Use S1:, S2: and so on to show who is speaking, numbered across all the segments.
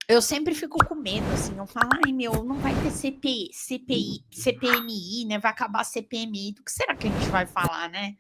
S1: Eu sempre fico com medo, assim, eu falo, ai meu, não vai ter CPMI, né? Vai acabar a CPMI. Do que será que a gente vai falar, né?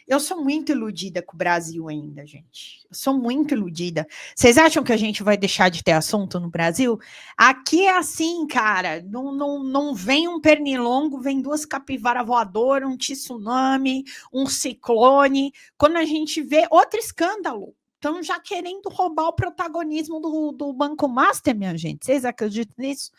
S1: Eu sou muito iludida com o Brasil ainda, gente. Eu sou muito iludida. Vocês acham que a gente vai deixar de ter assunto no Brasil? Aqui é assim, cara. Não vem um pernilongo, vem duas capivaras voadoras, um tsunami, um ciclone. Quando a gente vê outro escândalo. Estão já querendo roubar o protagonismo do Banco Master, minha gente. Vocês acreditam nisso?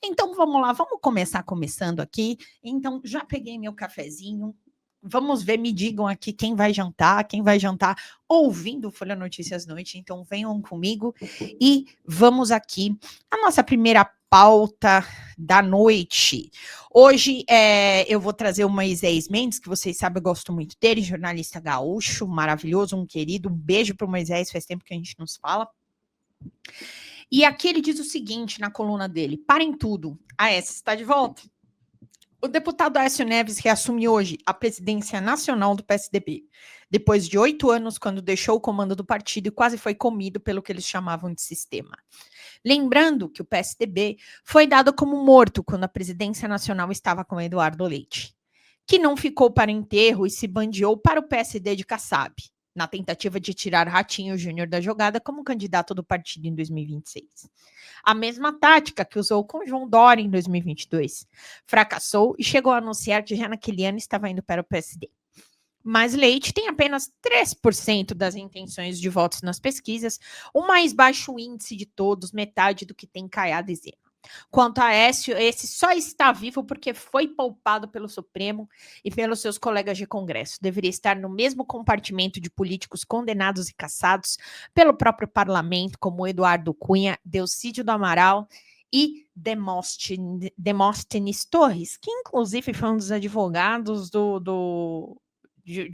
S1: Então vamos lá, vamos começar começando aqui. Então já peguei meu cafezinho. Vamos ver, me digam aqui quem vai jantar ouvindo Folha Notícias Noite. Então venham comigo e vamos aqui a nossa primeira pauta da noite. Hoje eu vou trazer o Moisés Mendes, que vocês sabem, eu gosto muito dele, jornalista gaúcho, maravilhoso, um querido. Um beijo para o Moisés, faz tempo que a gente não se fala. E aqui ele diz o seguinte na coluna dele: parem tudo, a Aécio está de volta. O deputado Aécio Neves reassume hoje a presidência nacional do PSDB, depois de 8 anos, quando deixou o comando do partido e quase foi comido pelo que eles chamavam de sistema. Lembrando que o PSDB foi dado como morto quando a presidência nacional estava com Eduardo Leite, que não ficou para enterro e se bandeou para o PSD de Kassab, na tentativa de tirar Ratinho Júnior da jogada como candidato do partido em 2026. A mesma tática que usou com João Dória em 2022. Fracassou e chegou a anunciar que já naquele ano estava indo para o PSD. Mas Leite tem apenas 3% das intenções de votos nas pesquisas, o mais baixo índice de todos, metade do que tem Caiado e Zema. Quanto a Aécio, esse só está vivo porque foi poupado pelo Supremo e pelos seus colegas de Congresso. Deveria estar no mesmo compartimento de políticos condenados e caçados pelo próprio parlamento, como Eduardo Cunha, Delcídio do Amaral e Demóstenes Torres, que inclusive foi um dos advogados de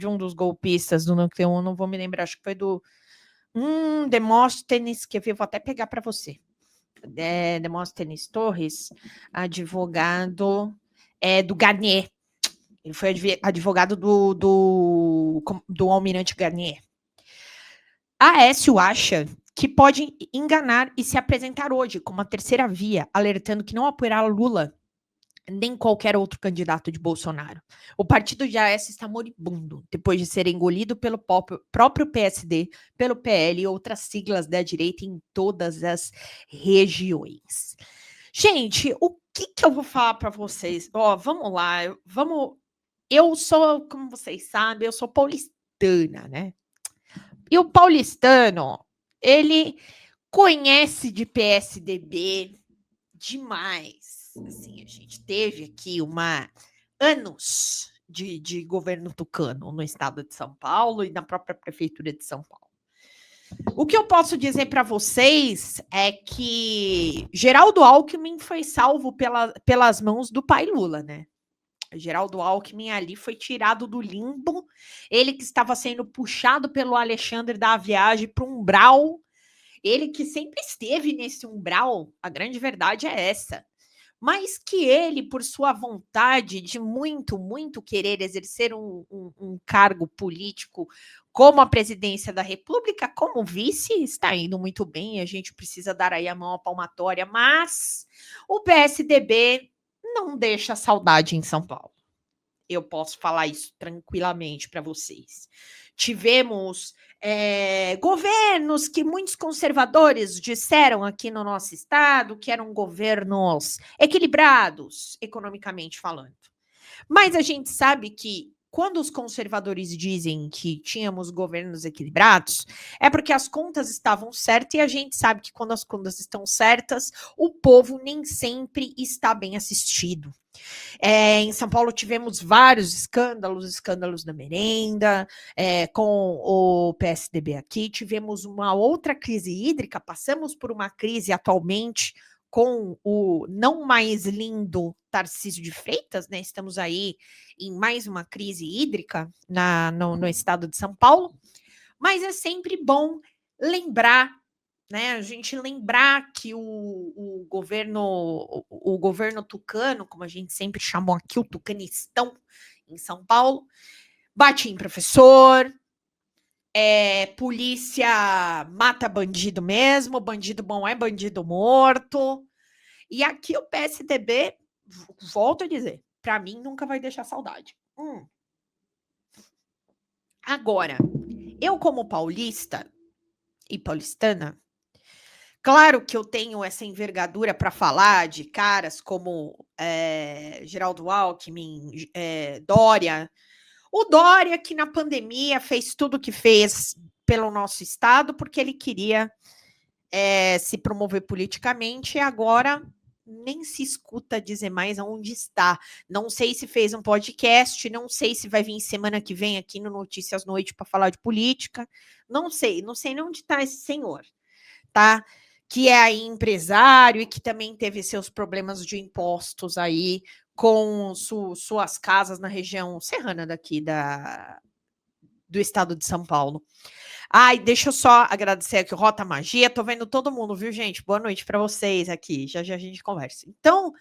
S1: um dos golpistas do Núcleo 1, não vou me lembrar, acho que foi do Demóstenes, que eu vou até pegar para você. Demóstenes Torres, advogado do Garnier. Ele foi advogado do almirante Garnier. Aécio acha que pode enganar e se apresentar hoje como a terceira via, alertando que não apoiará Lula nem qualquer outro candidato de Bolsonaro. O partido de Aécio está moribundo, depois de ser engolido pelo próprio PSD, pelo PL e outras siglas da direita em todas as regiões. Gente, o que eu vou falar para vocês? Vamos lá, eu sou, como vocês sabem, eu sou paulistana, né? E o paulistano, ele conhece de PSDB demais. Assim, a gente teve aqui anos de governo tucano no estado de São Paulo e na própria prefeitura de São Paulo. O que eu posso dizer para vocês é que Geraldo Alckmin foi salvo pelas mãos do pai Lula, né? Geraldo Alckmin ali foi tirado do limbo, ele que estava sendo puxado pelo Alexandre da viagem para um umbral, ele que sempre esteve nesse umbral, a grande verdade é essa. Mas que ele, por sua vontade de muito, muito querer exercer um cargo político como a presidência da República, como vice, está indo muito bem, a gente precisa dar aí a mão à palmatória, mas o PSDB não deixa saudade em São Paulo. Eu posso falar isso tranquilamente para vocês. Tivemos governos que muitos conservadores disseram aqui no nosso estado que eram governos equilibrados, economicamente falando. Mas a gente sabe que quando os conservadores dizem que tínhamos governos equilibrados, é porque as contas estavam certas e a gente sabe que quando as contas estão certas, o povo nem sempre está bem assistido. Em São Paulo tivemos vários escândalos da merenda, com o PSDB aqui, tivemos uma outra crise hídrica, passamos por uma crise atualmente com o não mais lindo Tarcísio de Freitas, né? Estamos aí em mais uma crise hídrica no estado de São Paulo, mas é sempre bom lembrar, né, a gente lembrar que o governo tucano, como a gente sempre chamou aqui, o tucanistão em São Paulo, bate em professor, polícia mata bandido mesmo, bandido bom é bandido morto. E aqui o PSDB, volto a dizer, para mim nunca vai deixar saudade. Agora, eu como paulista e paulistana, claro que eu tenho essa envergadura para falar de caras como Geraldo Alckmin, Dória. O Dória, que na pandemia fez tudo o que fez pelo nosso estado, porque ele queria se promover politicamente, e agora nem se escuta dizer mais aonde está. Não sei se fez um podcast, não sei se vai vir semana que vem aqui no Notícias Noite para falar de política. Não sei nem onde está esse senhor, tá? Que é aí empresário e que também teve seus problemas de impostos aí com suas casas na região serrana daqui do estado de São Paulo. Ai, deixa eu só agradecer aqui o Rota Magia. Tô vendo todo mundo, viu, gente? Boa noite para vocês aqui. Já já a gente conversa. Então,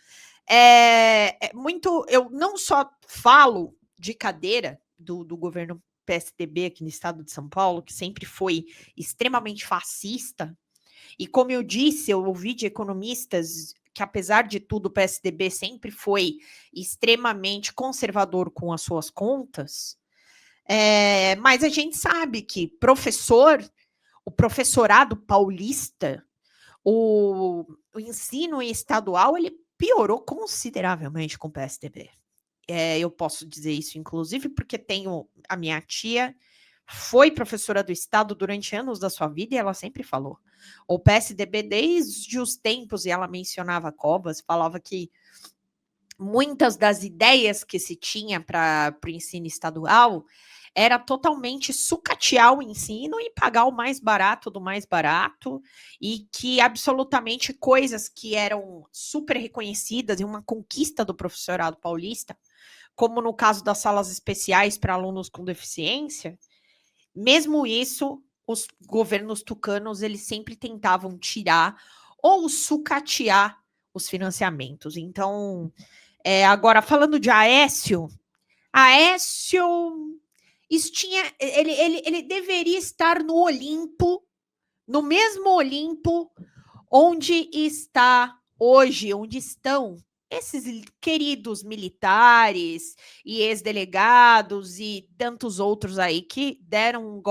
S1: muito. Eu não só falo de cadeira do governo PSDB aqui no estado de São Paulo, que sempre foi extremamente fascista. E como eu disse, eu ouvi de economistas que, apesar de tudo, o PSDB sempre foi extremamente conservador com as suas contas. Mas a gente sabe que o professorado paulista, o ensino estadual, ele piorou consideravelmente com o PSDB. Eu posso dizer isso, inclusive, porque tenho a minha tia, foi professora do estado durante anos da sua vida e ela sempre falou. O PSDB, desde os tempos, e ela mencionava Covas, falava que muitas das ideias que se tinha para o ensino estadual era totalmente sucatear o ensino e pagar o mais barato do mais barato, e que absolutamente coisas que eram super reconhecidas e uma conquista do professorado paulista, como no caso das salas especiais para alunos com deficiência, mesmo isso, os governos tucanos, eles sempre tentavam tirar ou sucatear os financiamentos. Então, agora, falando de Aécio ele deveria estar no Olimpo, no mesmo Olimpo onde está hoje, onde estão esses queridos militares e ex-delegados e tantos outros aí que deram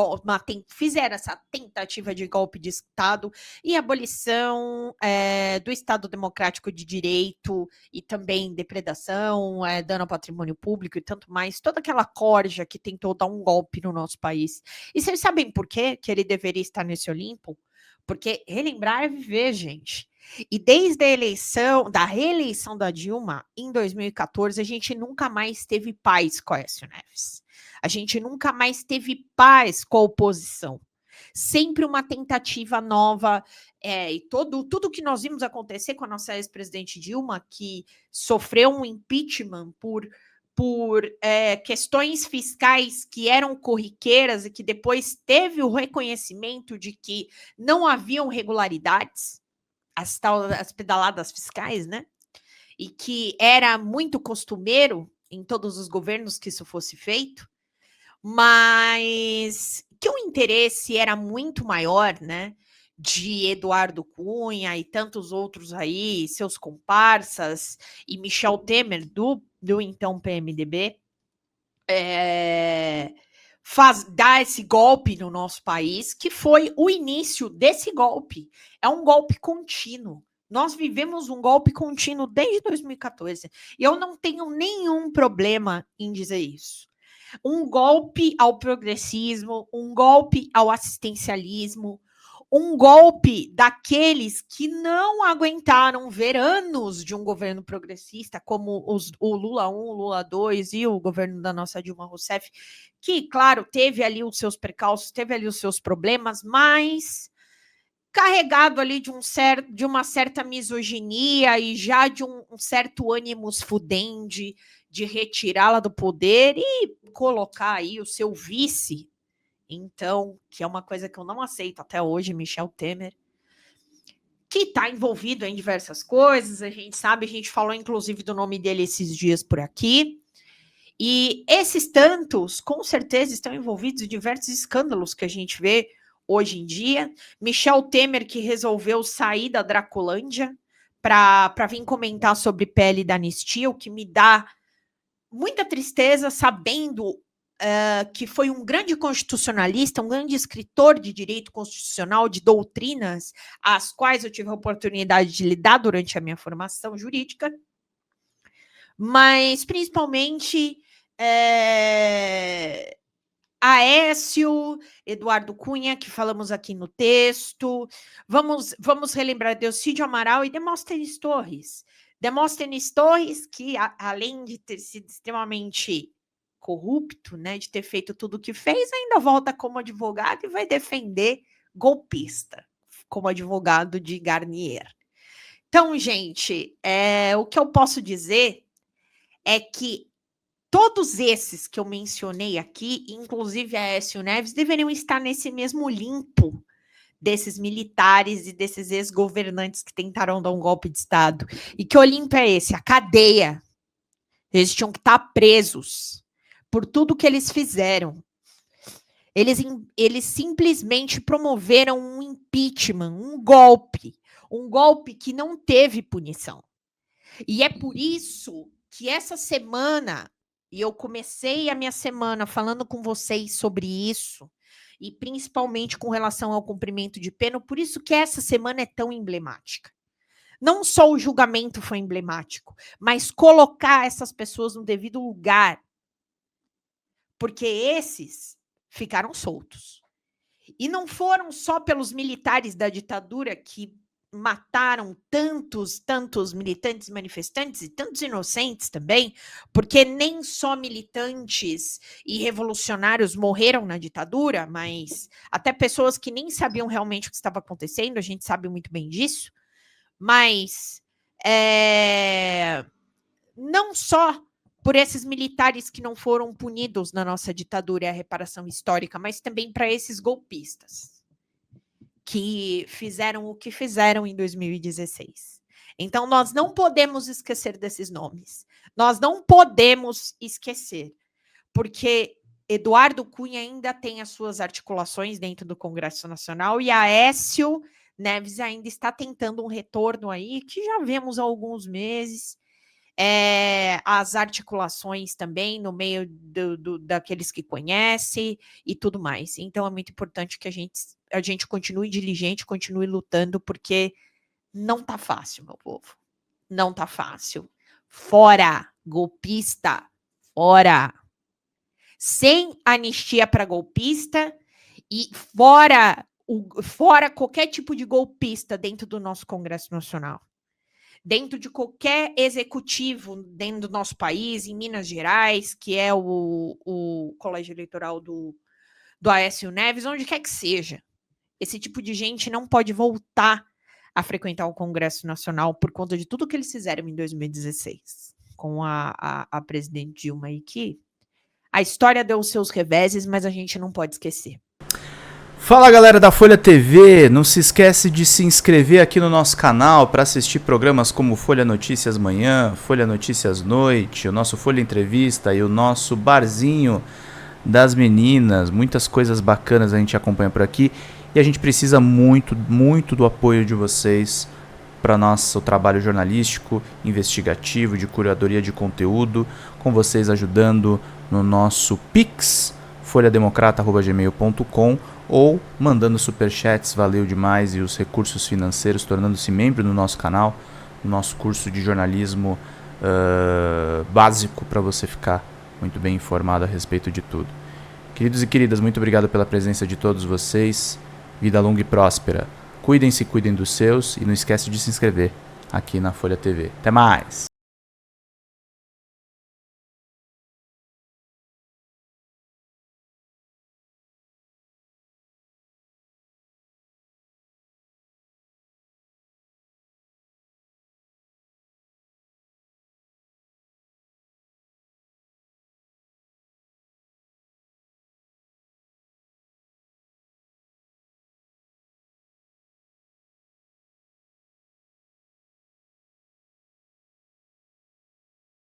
S1: fizeram essa tentativa de golpe de Estado e abolição do Estado Democrático de Direito e também depredação, dano ao patrimônio público e tanto mais, toda aquela corja que tentou dar um golpe no nosso país. E vocês sabem por quê que ele deveria estar nesse Olimpo? Porque relembrar é viver, gente. E desde da reeleição da Dilma, em 2014, a gente nunca mais teve paz com Aécio Neves. A gente nunca mais teve paz com a oposição. Sempre uma tentativa nova, e tudo que nós vimos acontecer com a nossa ex-presidente Dilma, que sofreu um impeachment por questões fiscais que eram corriqueiras e que depois teve o reconhecimento de que não haviam regularidades, as pedaladas fiscais, né? E que era muito costumeiro em todos os governos que isso fosse feito, mas que o interesse era muito maior, né? De Eduardo Cunha e tantos outros aí, seus comparsas, e Michel Temer, do então PMDB, dar esse golpe no nosso país, que foi o início desse golpe. É um golpe contínuo. Nós vivemos um golpe contínuo desde 2014. E eu não tenho nenhum problema em dizer isso. Um golpe ao progressismo, um golpe ao assistencialismo, um golpe daqueles que não aguentaram ver anos de um governo progressista, como o Lula 1, o Lula 2 e o governo da nossa Dilma Rousseff, que, claro, teve ali os seus percalços, teve ali os seus problemas, mas carregado ali de uma certa misoginia e já de um certo ânimos fudendi de retirá-la do poder e colocar aí o seu vice, então, que é uma coisa que eu não aceito até hoje, Michel Temer, que está envolvido em diversas coisas, a gente sabe, a gente falou inclusive do nome dele esses dias por aqui, E esses tantos, com certeza, estão envolvidos em diversos escândalos que a gente vê hoje em dia. Michel Temer, que resolveu sair da Dracolândia para vir comentar sobre pele da anistia, o que me dá muita tristeza, sabendo que foi um grande constitucionalista, um grande escritor de direito constitucional, de doutrinas, às quais eu tive a oportunidade de lidar durante a minha formação jurídica, mas principalmente Aécio, Eduardo Cunha, que falamos aqui no texto. Vamos relembrar Delcídio Amaral e Demóstenes Torres. Demóstenes Torres, que além de ter sido extremamente corrupto, né, de ter feito tudo o que fez, ainda volta como advogado e vai defender golpista, como advogado de Garnier. Então, gente, o que eu posso dizer é que todos esses que eu mencionei aqui, inclusive Aécio Neves, deveriam estar nesse mesmo limpo desses militares e desses ex-governantes que tentaram dar um golpe de Estado. E que Olimpo é esse? A cadeia. Eles tinham que estar presos por tudo que eles fizeram. Eles simplesmente promoveram um impeachment, um golpe que não teve punição. E é por isso que essa semana, e eu comecei a minha semana falando com vocês sobre isso, e principalmente com relação ao cumprimento de pena, por isso que essa semana é tão emblemática. Não só o julgamento foi emblemático, mas colocar essas pessoas no devido lugar, porque esses ficaram soltos. E não foram só pelos militares da ditadura que mataram tantos militantes, manifestantes e tantos inocentes também, porque nem só militantes e revolucionários morreram na ditadura, mas até pessoas que nem sabiam realmente o que estava acontecendo, a gente sabe muito bem disso, mas não só por esses militares que não foram punidos na nossa ditadura e a reparação histórica, mas também para esses golpistas que fizeram o que fizeram em 2016. Então, nós não podemos esquecer desses nomes. Nós não podemos esquecer, porque Eduardo Cunha ainda tem as suas articulações dentro do Congresso Nacional e Aécio Neves ainda está tentando um retorno aí, que já vemos há alguns meses, as articulações também no meio daqueles que conhece e tudo mais. Então, é muito importante que a gente continue diligente, continue lutando, porque não tá fácil, meu povo. Não tá fácil. Fora, golpista, fora. Sem anistia para golpista e fora qualquer tipo de golpista dentro do nosso Congresso Nacional. Dentro de qualquer executivo dentro do nosso país, em Minas Gerais, que é o colégio eleitoral do Aécio Neves, onde quer que seja. Esse tipo de gente não pode voltar a frequentar o Congresso Nacional por conta de tudo que eles fizeram em 2016 com a presidente Dilma, e que a história deu os seus reveses, mas a gente não pode esquecer.
S2: Fala, galera da Folha TV, não se esquece de se inscrever aqui no nosso canal para assistir programas como Folha Notícias Manhã, Folha Notícias Noite, o nosso Folha Entrevista e o nosso Barzinho das Meninas. Muitas coisas bacanas a gente acompanha por aqui e a gente precisa muito do apoio de vocês para nosso trabalho jornalístico, investigativo, de curadoria de conteúdo, com vocês ajudando no nosso Pix, folhademocrata@gmail.com, ou mandando superchats, valeu demais, e os recursos financeiros, tornando-se membro do nosso canal, no nosso curso de jornalismo básico, para você ficar muito bem informado a respeito de tudo. Queridos e queridas, muito obrigado pela presença de todos vocês, vida longa e próspera, cuidem-se, cuidem dos seus, e não esquece de se inscrever aqui na Folha TV. Até mais!